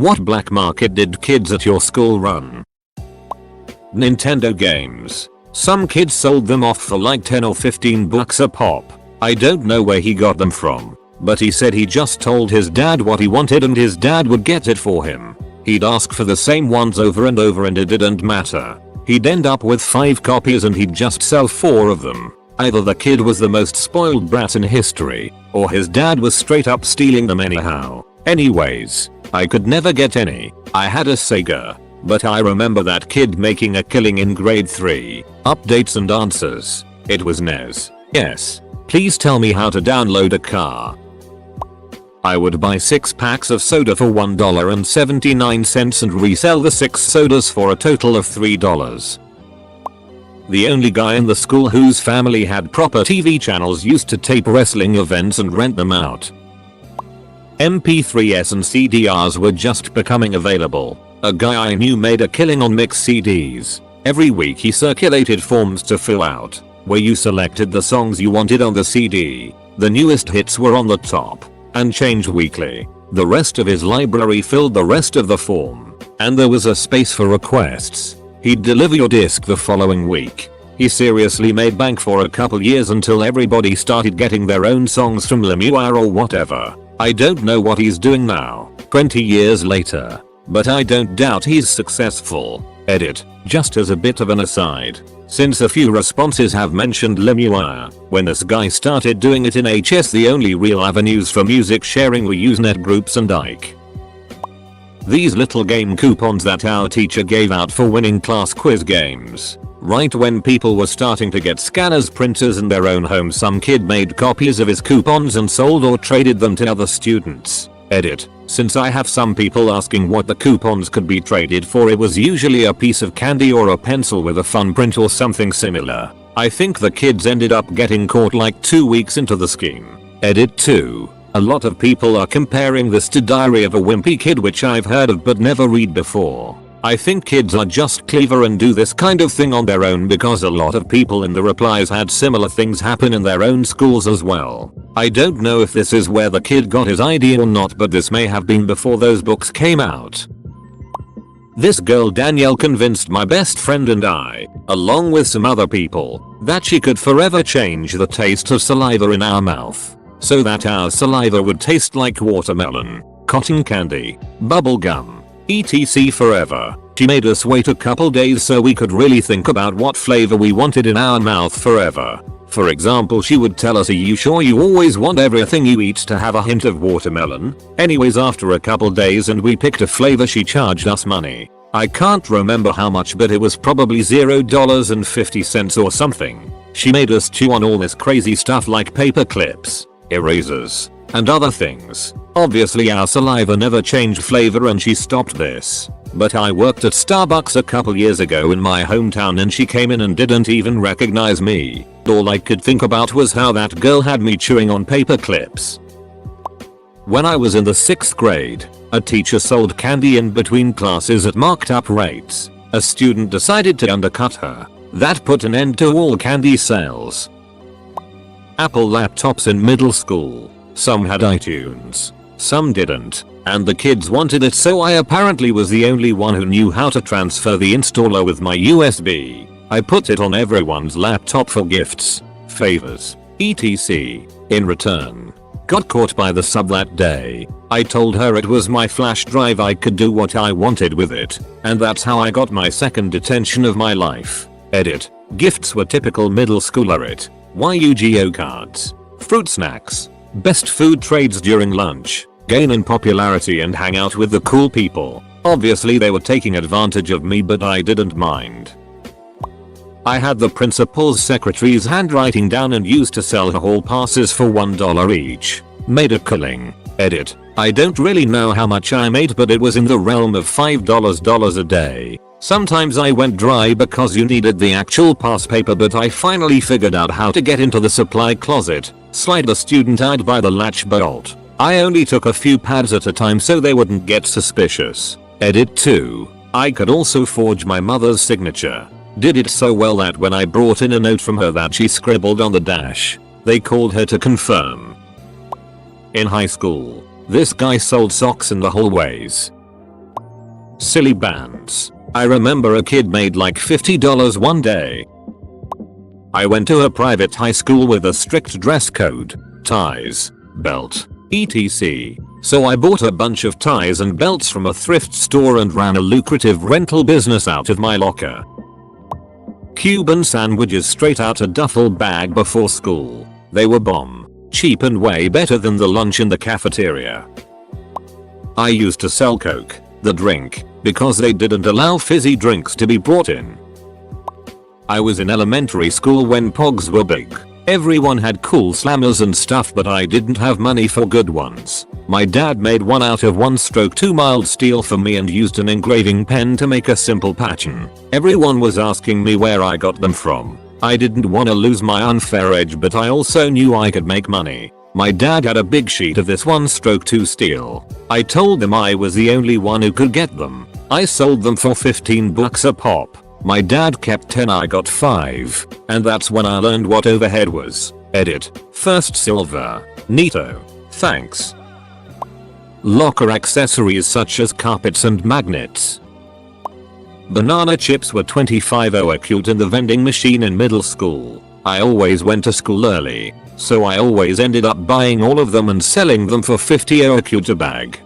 What black market did kids at your school run? Nintendo games. Some kids sold them off for like 10 or 15 bucks a pop. I don't know where he got them from, but he said he just told his dad what he wanted and his dad would get it for him. He'd ask for the same ones over and over and it didn't matter. He'd end up with 5 copies and he'd just sell 4 of them. Either the kid was the most spoiled brat in history, or his dad was straight up stealing them anyhow. Anyways, I could never get any. I had a Sega, but I remember that kid making a killing in grade 3. Updates and answers. It was NES. Yes. Please tell me how to download a car. I would buy 6 packs of soda for $1.79 and resell the 6 sodas for a total of $3. The only guy in the school whose family had proper TV channels used to tape wrestling events and rent them out. MP3s and CDRs were just becoming available. A guy I knew made a killing on mix CDs. Every week he circulated forms to fill out, where you selected the songs you wanted on the CD. The newest hits were on the top, and changed weekly. The rest of his library filled the rest of the form, and there was a space for requests. He'd deliver your disc the following week. He seriously made bank for a couple years until everybody started getting their own songs from LeMure or whatever. I don't know what he's doing now, 20 years later, but I don't doubt he's successful. Edit. Just as a bit of an aside, since a few responses have mentioned LeMure, when this guy started doing it in HS the only real avenues for music sharing were Usenet groups and Ike. These little game coupons that our teacher gave out for winning class quiz games. Right when people were starting to get scanners, printers in their own homes, some kid made copies of his coupons and sold or traded them to other students. Edit. Since I have some people asking what the coupons could be traded for, it was usually a piece of candy or a pencil with a fun print or something similar. I think the kids ended up getting caught like 2 weeks into the scheme. Edit 2. A lot of people are comparing this to Diary of a Wimpy Kid, which I've heard of but never read before. I think kids are just clever and do this kind of thing on their own because a lot of people in the replies had similar things happen in their own schools as well. I don't know if this is where the kid got his idea or not, but this may have been before those books came out. This girl Danielle convinced my best friend and I, along with some other people, that she could forever change the taste of saliva in our mouth, so that our saliva would taste like watermelon, cotton candy, bubble gum, etc. forever. She made us wait a couple days so we could really think about what flavor we wanted in our mouth forever. For example, she would tell us, "Are you sure you always want everything you eat to have a hint of watermelon?" Anyways, after a couple days and we picked a flavor, she charged us money. I can't remember how much, but it was probably $0.50 or something. She made us chew on all this crazy stuff like paper clips, erasers, and other things. Obviously our saliva never changed flavor and she stopped this. But I worked at Starbucks a couple years ago in my hometown and she came in and didn't even recognize me. All I could think about was how that girl had me chewing on paper clips. When I was in the 6th grade, a teacher sold candy in between classes at marked up rates. A student decided to undercut her. That put an end to all candy sales. Apple laptops in middle school. Some had iTunes, some didn't, and the kids wanted it, so I apparently was the only one who knew how to transfer the installer with my USB. I put it on everyone's laptop for gifts, favors, etc. In return, got caught by the sub that day. I told her it was my flash drive, I could do what I wanted with it, and that's how I got my second detention of my life. Edit. Gifts were typical middle schooler it. Yu-Gi-Oh cards, fruit snacks, best food trades during lunch, gain in popularity and hang out with the cool people. Obviously they were taking advantage of me, but I didn't mind. I had the principal's secretary's handwriting down and used to sell her hall passes for $1 each. Made a killing. Edit. I don't really know how much I made, but it was in the realm of $5 a day. Sometimes I went dry because you needed the actual pass paper, but I finally figured out how to get into the supply closet, slide the student ID by the latch bolt. I only took a few pads at a time so they wouldn't get suspicious. Edit 2. I could also forge my mother's signature. Did it so well that when I brought in a note from her that she scribbled on the dash, they called her to confirm. In high school, this guy sold socks in the hallways. Silly bands. I remember a kid made like $50 one day. I went to a private high school with a strict dress code, ties, belt, etc. So I bought a bunch of ties and belts from a thrift store and ran a lucrative rental business out of my locker. Cuban sandwiches straight out a duffel bag before school. They were bomb, cheap and way better than the lunch in the cafeteria. I used to sell Coke, the drink, because they didn't allow fizzy drinks to be brought in. I was in elementary school when pogs were big. Everyone had cool slammers and stuff, but I didn't have money for good ones. My dad made one out of 1/2 mild steel for me and used an engraving pen to make a simple pattern. Everyone was asking me where I got them from. I didn't want to lose my unfair edge, but I also knew I could make money. My dad had a big sheet of this 1/2 steel. I told them I was the only one who could get them. I sold them for $15 a pop. My dad kept 10, I got 5. And that's when I learned what overhead was. Edit. First silver. Neato. Thanks. Locker accessories such as carpets and magnets. Banana chips were 25 acute in the vending machine in middle school. I always went to school early, so I always ended up buying all of them and selling them for 50 acute a bag.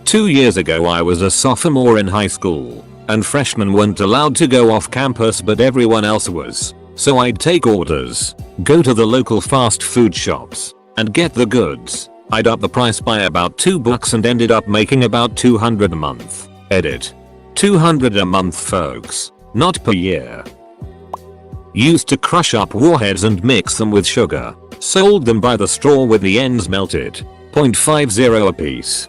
2 years ago I was a sophomore in high school, and freshmen weren't allowed to go off campus but everyone else was. So I'd take orders, go to the local fast food shops, and get the goods. I'd up the price by about $2 and ended up making about $200 a month. Edit. $200 a month folks, not per year. Used to crush up warheads and mix them with sugar. Sold them by the straw with the ends melted. 0.50 a piece.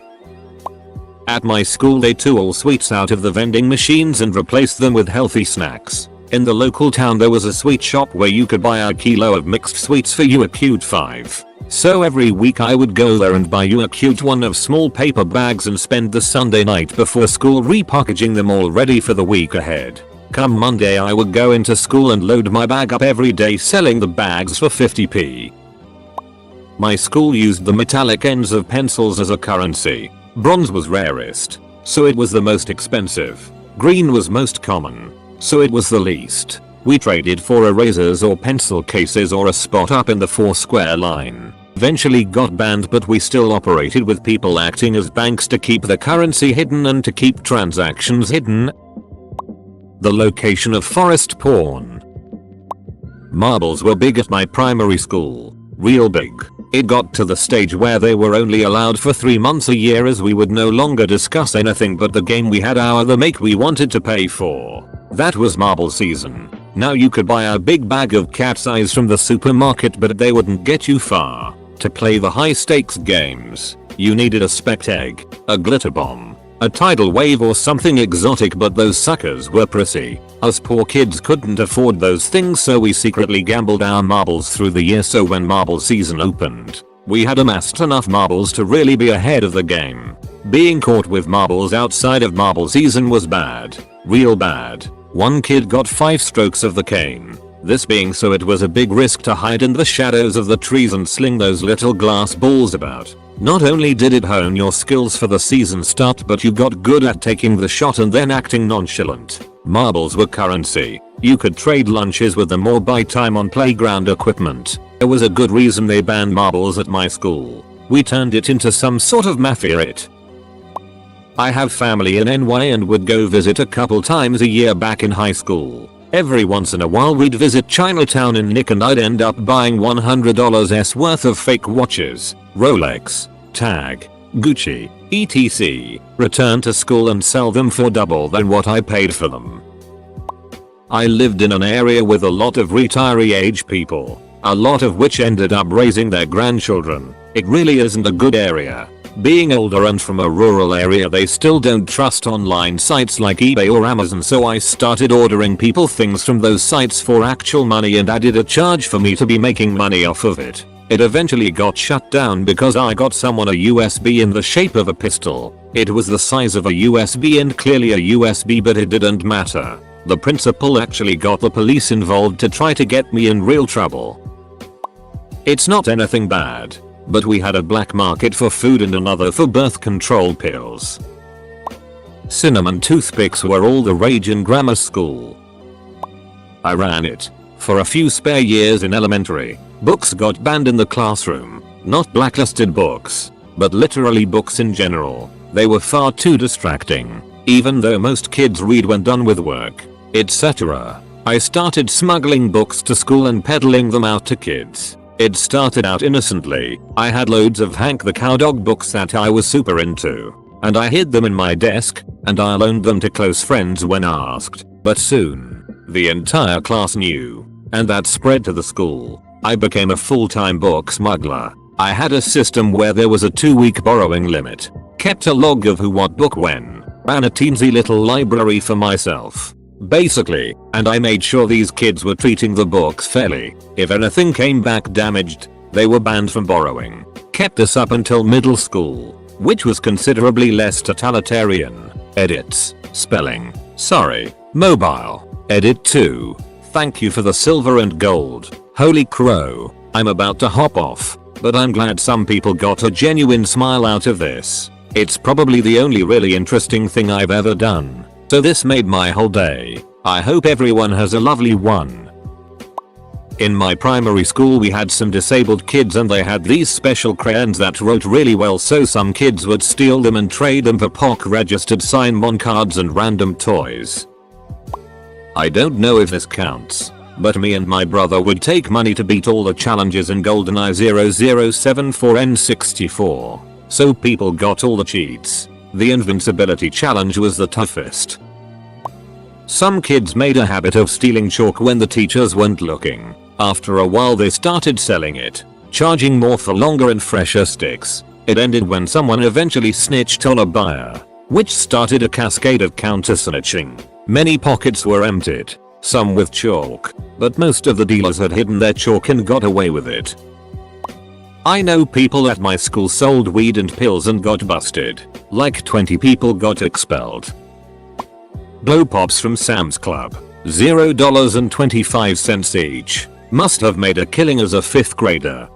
At my school they took all sweets out of the vending machines and replaced them with healthy snacks. In the local town there was a sweet shop where you could buy a kilo of mixed sweets for acute 5. So every week I would go there and buy acute 1 of small paper bags and spend the Sunday night before school repackaging them all ready for the week ahead. Come Monday I would go into school and load my bag up every day selling the bags for 50p. My school used the metallic ends of pencils as a currency. Bronze was rarest, so it was the most expensive. Green was most common, so it was the least. We traded for erasers or pencil cases or a spot up in the 4 square line. Eventually got banned, but we still operated with people acting as banks to keep the currency hidden and to keep transactions hidden. The location of forest porn. Marbles were big at my primary school. Real big. It got to the stage where they were only allowed for 3 months a year, as we would no longer discuss anything but the game we had or the make we wanted to pay for. That was marble season. Now you could buy a big bag of cat's eyes from the supermarket, but they wouldn't get you far. To play the high stakes games, you needed a spect egg, a glitter bomb, a tidal wave or something exotic, but those suckers were pricey. Us poor kids couldn't afford those things, so we secretly gambled our marbles through the year, so when marble season opened, we had amassed enough marbles to really be ahead of the game. Being caught with marbles outside of marble season was bad. Real bad. One kid got 5 strokes of the cane. This being so, it was a big risk to hide in the shadows of the trees and sling those little glass balls about. Not only did it hone your skills for the season start, but you got good at taking the shot and then acting nonchalant. Marbles were currency. You could trade lunches with them or buy time on playground equipment. There was a good reason they banned marbles at my school. We turned it into some sort of mafia. I have family in NY and would go visit a couple times a year back in high school. Every once in a while we'd visit Chinatown in Nick and I'd end up buying $100's worth of fake watches, Rolex, Tag, Gucci, etc. Return to school and sell them for double than what I paid for them. I lived in an area with a lot of retiree age people, a lot of which ended up raising their grandchildren. It really isn't a good area. Being older and from a rural area, they still don't trust online sites like eBay or Amazon, so I started ordering people things from those sites for actual money and added a charge for me to be making money off of it. It eventually got shut down because I got someone a USB in the shape of a pistol. It was the size of a USB and clearly a USB, but it didn't matter. The principal actually got the police involved to try to get me in real trouble. It's not anything bad, but we had a black market for food and another for birth control pills. Cinnamon toothpicks were all the rage in grammar school. I ran it. For a few spare years in elementary, books got banned in the classroom. Not blacklisted books, but literally books in general. They were far too distracting, even though most kids read when done with work, etc. I started smuggling books to school and peddling them out to kids. It started out innocently. I had loads of Hank the Cowdog books that I was super into, and I hid them in my desk, and I loaned them to close friends when asked. But soon, the entire class knew, and that spread to the school. I became a full-time book smuggler. I had a system where there was a 2-week borrowing limit, kept a log of who what book when, ran a teensy little library for myself, basically, and I made sure these kids were treating the books fairly. If anything came back damaged, they were banned from borrowing. Kept this up until middle school, which was considerably less totalitarian. Edits, spelling, sorry, mobile, edit 2. Thank you for the silver and gold. Holy crow, I'm about to hop off, but I'm glad some people got a genuine smile out of this. It's probably the only really interesting thing I've ever done, so this made my whole day. I hope everyone has a lovely one. In my primary school we had some disabled kids and they had these special crayons that wrote really well, so some kids would steal them and trade them for POC registered sign-on cards and random toys. I don't know if this counts, but me and my brother would take money to beat all the challenges in GoldenEye 0074 N64. So people got all the cheats. The invincibility challenge was the toughest. Some kids made a habit of stealing chalk when the teachers weren't looking. After a while they started selling it, charging more for longer and fresher sticks. It ended when someone eventually snitched on a buyer, which started a cascade of counter-snitching. Many pockets were emptied, some with chalk, but most of the dealers had hidden their chalk and got away with it. I know people at my school sold weed and pills and got busted. Like 20 people got expelled. Blow pops from Sam's Club, $0.25 each. Must have made a killing as a 5th grader.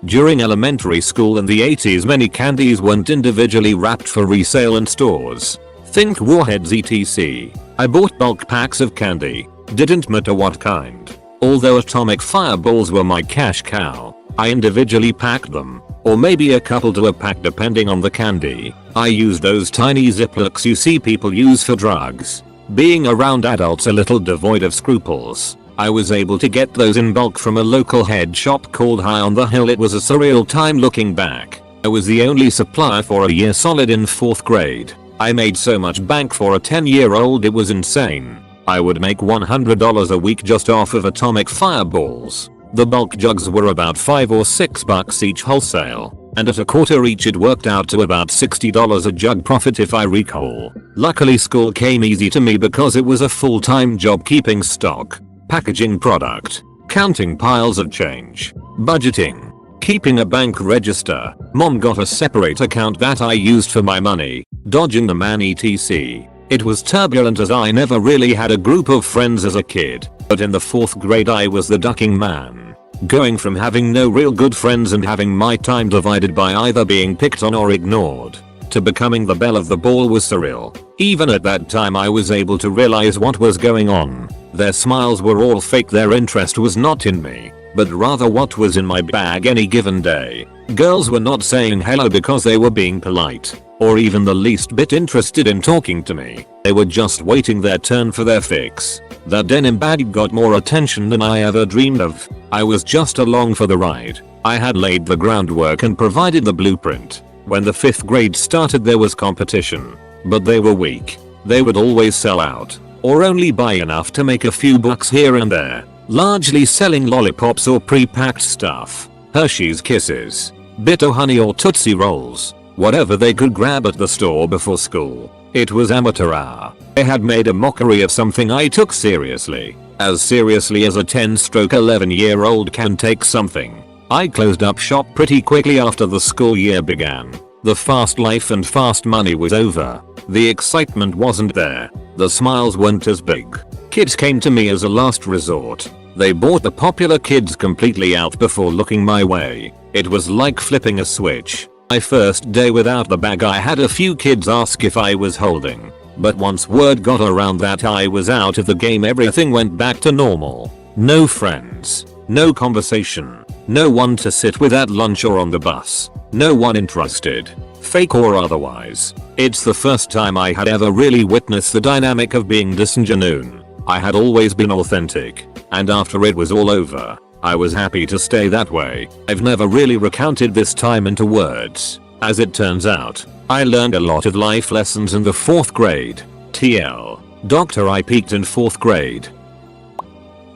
During elementary school in the 80s many candies weren't individually wrapped for resale in stores. Think Warheads etc. I bought bulk packs of candy, didn't matter what kind. Although atomic fireballs were my cash cow, I individually packed them, or maybe a couple to a pack depending on the candy. I used those tiny Ziplocs you see people use for drugs. Being around adults a little devoid of scruples, I was able to get those in bulk from a local head shop called High on the Hill. It was a surreal time looking back. I was the only supplier for a year solid in 4th grade. I made so much bank for a 10-year-old it was insane. I would make $100 a week just off of atomic fireballs. The bulk jugs were about $5 or $6 each wholesale, and at a quarter each it worked out to about $60 a jug profit if I recall. Luckily school came easy to me because it was a full-time job keeping stock, packaging product, counting piles of change, budgeting, keeping a bank register. Mom got a separate account that I used for my money, dodging the man etc. It was turbulent as I never really had a group of friends as a kid, but in the 4th grade I was the ducking man. Going from having no real good friends and having my time divided by either being picked on or ignored, to becoming the belle of the ball was surreal. Even at that time I was able to realize what was going on. Their smiles were all fake, their interest was not in me, but rather what was in my bag any given day. Girls were not saying hello because they were being polite, or even the least bit interested in talking to me. They were just waiting their turn for their fix. That denim bag got more attention than I ever dreamed of. I was just along for the ride. I had laid the groundwork and provided the blueprint. When the 5th grade started there was competition, but they were weak. They would always sell out, or only buy enough to make a few bucks here and there, largely selling lollipops or pre-packed stuff, Hershey's Kisses, Bitter Honey or Tootsie Rolls, whatever they could grab at the store before school. It was amateur hour. They had made a mockery of something I took seriously as a 10-11-year-old can take something. I closed up shop pretty quickly after the school year began. The fast life and fast money was over. The excitement wasn't there. The smiles weren't as big. Kids came to me as a last resort. They bought the popular kids completely out before looking my way. It was like flipping a switch. My first day without the bag I had a few kids ask if I was holding. But once word got around that I was out of the game, everything went back to normal. No friends. No conversation. No one to sit with at lunch or on the bus. No one interested. Fake or otherwise. It's the first time I had ever really witnessed the dynamic of being disingenuous. I had always been authentic. And after it was all over, I was happy to stay that way. I've never really recounted this time into words. As it turns out, I learned a lot of life lessons in the 4th grade. TL. Doctor, I peaked in 4th grade.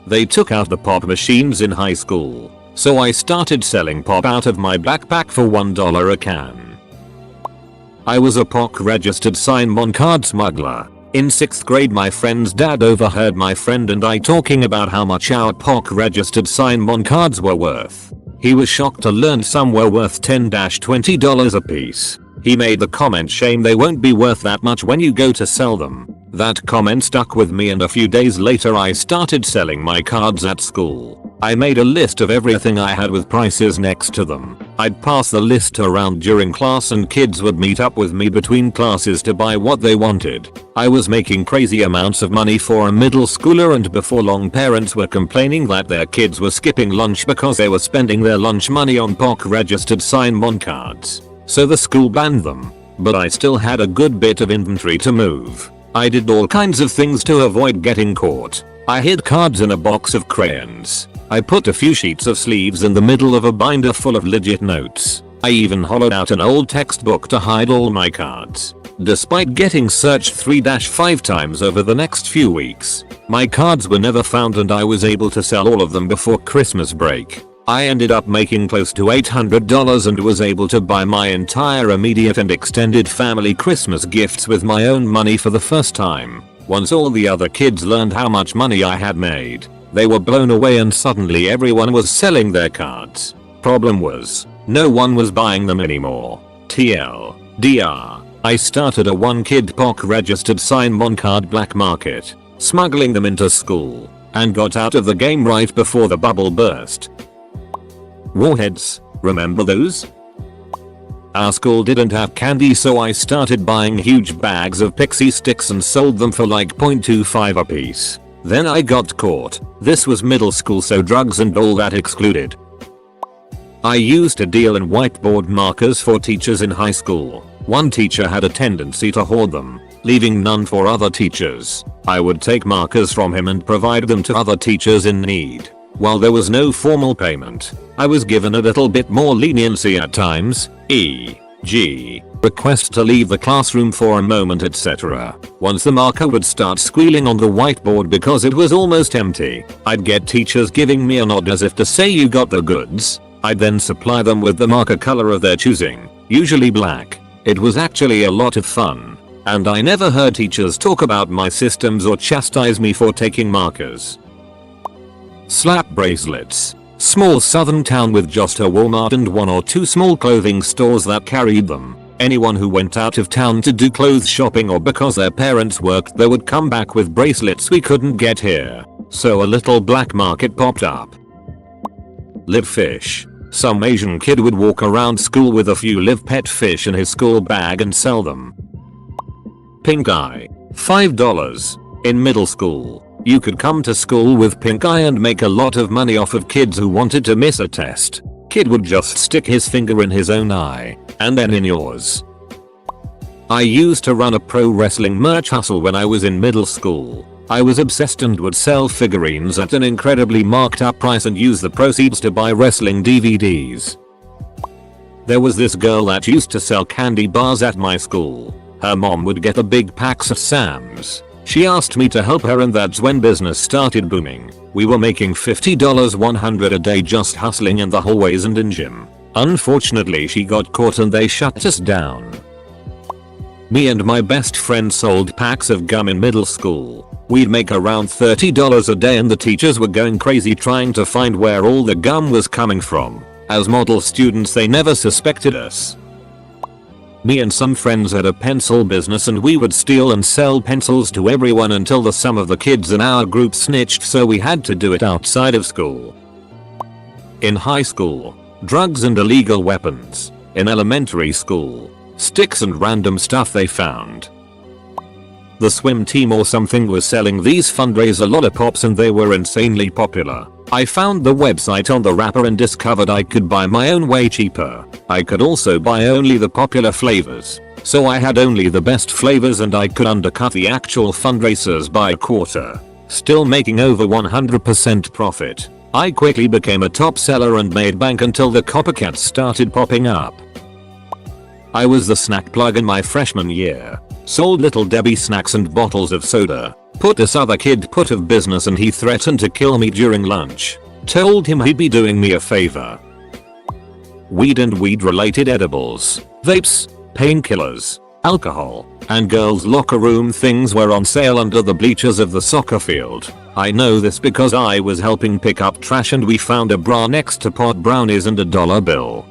They took out the pop machines in high school, so I started selling pop out of my backpack for $1 a can. I was a POC registered sign-on card smuggler. In 6th grade, my friend's dad overheard my friend and I talking about how much our POC registered sign-on cards were worth. He was shocked to learn some were worth $10-$20 a piece. He made the comment, shame they won't be worth that much when you go to sell them. That comment stuck with me, and a few days later I started selling my cards at school. I made a list of everything I had with prices next to them. I'd pass the list around during class and kids would meet up with me between classes to buy what they wanted. I was making crazy amounts of money for a middle schooler, and before long parents were complaining that their kids were skipping lunch because they were spending their lunch money on POC registered sign-on cards. So the school banned them. But I still had a good bit of inventory to move. I did all kinds of things to avoid getting caught. I hid cards in a box of crayons. I put a few sheets of sleeves in the middle of a binder full of legit notes. I even hollowed out an old textbook to hide all my cards. Despite getting searched 3-5 times over the next few weeks, my cards were never found and I was able to sell all of them before Christmas break. I ended up making close to $800 and was able to buy my entire immediate and extended family Christmas gifts with my own money for the first time. Once all the other kids learned how much money I had made, they were blown away and suddenly everyone was selling their cards. Problem was, no one was buying them anymore. TLDR. I started a one-kid POC registered sign-on card black market, smuggling them into school, and got out of the game right before the bubble burst. Warheads, remember those? Our school didn't have candy, so I started buying huge bags of pixie sticks and sold them for like $0.25 a piece. Then I got caught. This was middle school, so drugs and all that excluded. I used to deal in whiteboard markers for teachers in high school. One teacher had a tendency to hoard them, leaving none for other teachers. I would take markers from him and provide them to other teachers in need. While there was no formal payment, I was given a little bit more leniency at times, e.g., request to leave the classroom for a moment, etc. Once the marker would start squealing on the whiteboard because it was almost empty, I'd get teachers giving me a nod as if to say you got the goods. I'd then supply them with the marker color of their choosing, usually black. It was actually a lot of fun, and I never heard teachers talk about my systems or chastise me for taking markers. Slap bracelets. Small southern town with just a Walmart and 1 or 2 small clothing stores that carried them. Anyone who went out of town to do clothes shopping or because their parents worked there would come back with bracelets we couldn't get here. So a little black market popped up. Live fish. Some Asian kid would walk around school with a few live pet fish in his school bag and sell them. Pink eye. $5. In middle school, you could come to school with pink eye and make a lot of money off of kids who wanted to miss a test. Kid would just stick his finger in his own eye, and then in yours. I used to run a pro wrestling merch hustle when I was in middle school. I was obsessed and would sell figurines at an incredibly marked up price and use the proceeds to buy wrestling DVDs. There was this girl that used to sell candy bars at my school. Her mom would get the big packs of Sam's. She asked me to help her, and that's when business started booming. We were making $50 $100 a day just hustling in the hallways and in gym. Unfortunately she got caught and they shut us down. Me and my best friend sold packs of gum in middle school. We'd make around $30 a day and the teachers were going crazy trying to find where all the gum was coming from. As model students they never suspected us. Me and some friends had a pencil business and we would steal and sell pencils to everyone until the some of the kids in our group snitched, so we had to do it outside of school. In high school, drugs and illegal weapons. in elementary school. Sticks and random stuff they found. The swim team or something was selling these fundraiser lollipops and they were insanely popular. I found the website on the wrapper and discovered I could buy my own way cheaper. I could also buy only the popular flavors. So I had only the best flavors and I could undercut the actual fundraisers by a quarter. Still making over 100% profit. I quickly became a top seller and made bank until the copycats started popping up. I was the snack plug in my freshman year. Sold Little Debbie snacks and bottles of soda. Put this other kid out of business and he threatened to kill me during lunch. Told him he'd be doing me a favor. Weed and weed related edibles, vapes, painkillers, alcohol, and girls' locker room things were on sale under the bleachers of the soccer field. I know this because I was helping pick up trash and we found a bra next to pot brownies and a dollar bill.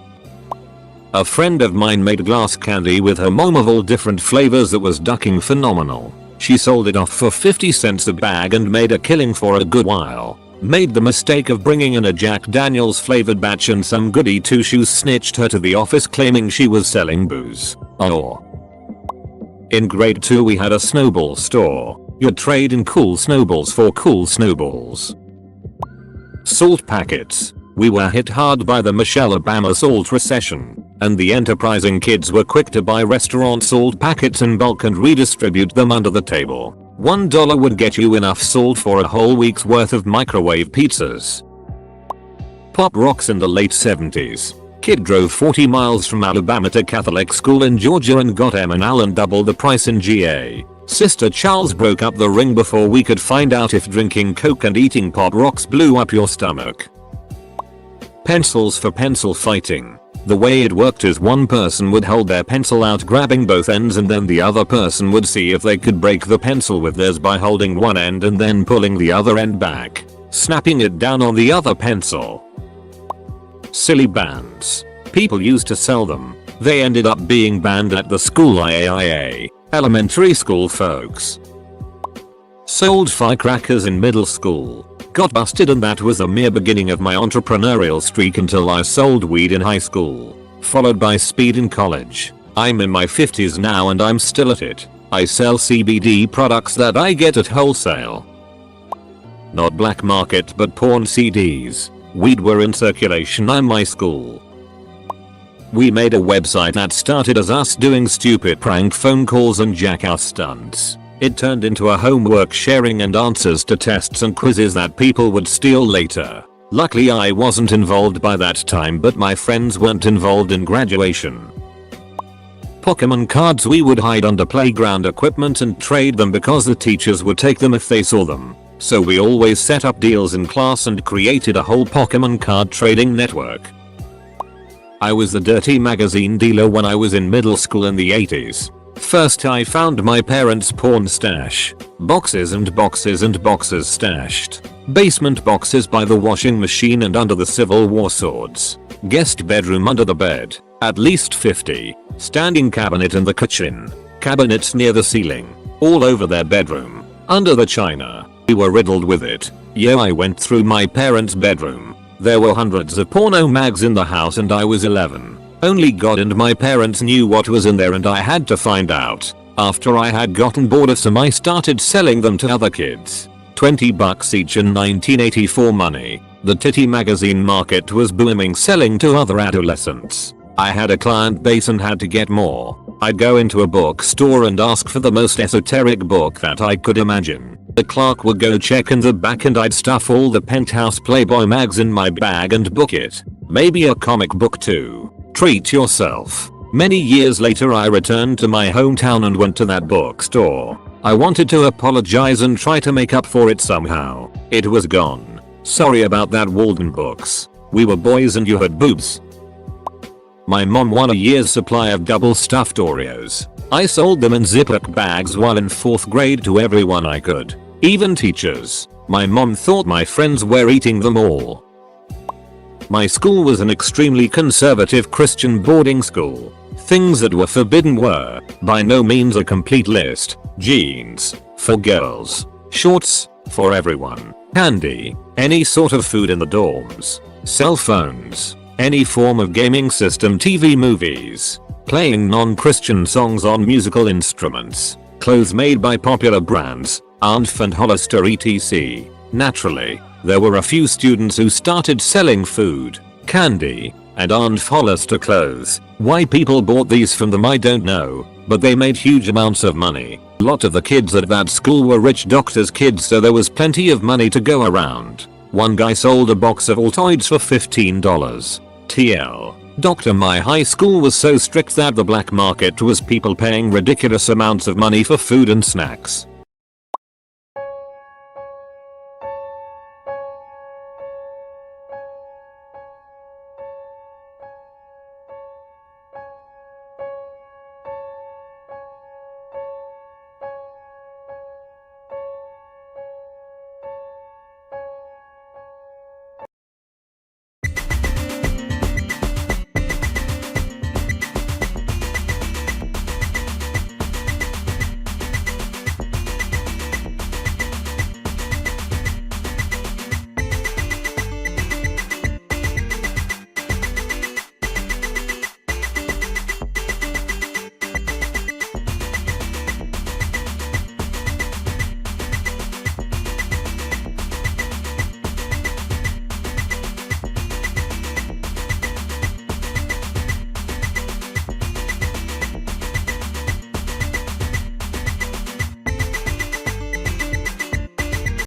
A friend of mine made glass candy with her mom of all different flavors that was ducking phenomenal. She sold it off for 50 cents a bag and made a killing for a good while. Made the mistake of bringing in a Jack Daniels flavored batch and some goody two shoes snitched her to the office claiming she was selling booze. In grade 2 we had a snowball store. You'd trade in cool snowballs for cool snowballs. Salt packets. We were hit hard by the Michelle Obama salt recession, and the enterprising kids were quick to buy restaurant salt packets in bulk and redistribute them under the table. $1 would get you enough salt for a whole week's worth of microwave pizzas. Pop rocks in the late 70s. Kid drove 40 miles from Alabama to Catholic school in Georgia and got M and L and doubled the price in GA. Sister Charles broke up the ring before we could find out if drinking Coke and eating Pop rocks blew up your stomach. Pencils for pencil fighting. The way it worked is one person would hold their pencil out grabbing both ends and then the other person would see if they could break the pencil with theirs by holding one end and then pulling the other end back, snapping it down on the other pencil. Silly bands. People used to sell them. They ended up being banned at the school IAIA. Elementary school folks. Sold firecrackers in middle school. Got busted and that was the mere beginning of my entrepreneurial streak until I sold weed in high school. Followed by speed in college. I'm in my 50s now and I'm still at it. I sell CBD products that I get at wholesale. Not black market but porn CDs. Weed were in circulation in my school. We made a website that started as us doing stupid prank phone calls and jackass stunts. It turned into a homework sharing and answers to tests and quizzes that people would steal later. Luckily I wasn't involved by that time but my friends weren't involved in graduation. Pokemon cards. We would hide under playground equipment and trade them because the teachers would take them if they saw them. So we always set up deals in class and created a whole Pokemon card trading network. I was the dirty magazine dealer when I was in middle school in the 80s. First I found my parents' porn stash. Boxes and boxes and boxes stashed. Basement boxes by the washing machine and under the Civil War swords. Guest bedroom under the bed. At least 50. Standing cabinet in the kitchen. Cabinets near the ceiling. All over their bedroom. Under the china. We were riddled with it. Yeah, I went through my parents' bedroom. There were hundreds of porno mags in the house and I was 11. Only God and my parents knew what was in there and I had to find out. After I had gotten bored of some I started selling them to other kids. $20 each in 1984 money. The titty magazine market was booming, selling to other adolescents. I had a client base and had to get more. I'd go into a bookstore and ask for the most esoteric book that I could imagine. The clerk would go check in the back and I'd stuff all the Penthouse Playboy mags in my bag and book it. Maybe a comic book too. Treat yourself. Many years later I returned to my hometown and went to that bookstore. I wanted to apologize and try to make up for it somehow. It was gone. Sorry about that, Walden Books. We were boys and you had boobs. My mom won a year's supply of double stuffed Oreos. I sold them in Ziploc bags while in 4th grade to everyone I could. Even teachers. My mom thought my friends were eating them all. My school was an extremely conservative Christian boarding school. Things that were forbidden were, by no means a complete list, jeans, for girls, shorts, for everyone, candy, any sort of food in the dorms, cell phones, any form of gaming system, TV, movies, playing non-Christian songs on musical instruments, clothes made by popular brands, Arnf and Hollister etc. Naturally, there were a few students who started selling food, candy, and Arnf Hollister clothes. Why people bought these from them I don't know, but they made huge amounts of money. A lot of the kids at that school were rich doctors' kids, so there was plenty of money to go around. One guy sold a box of Altoids for $15. TL. Doctor, my high school was so strict that the black market was people paying ridiculous amounts of money for food and snacks.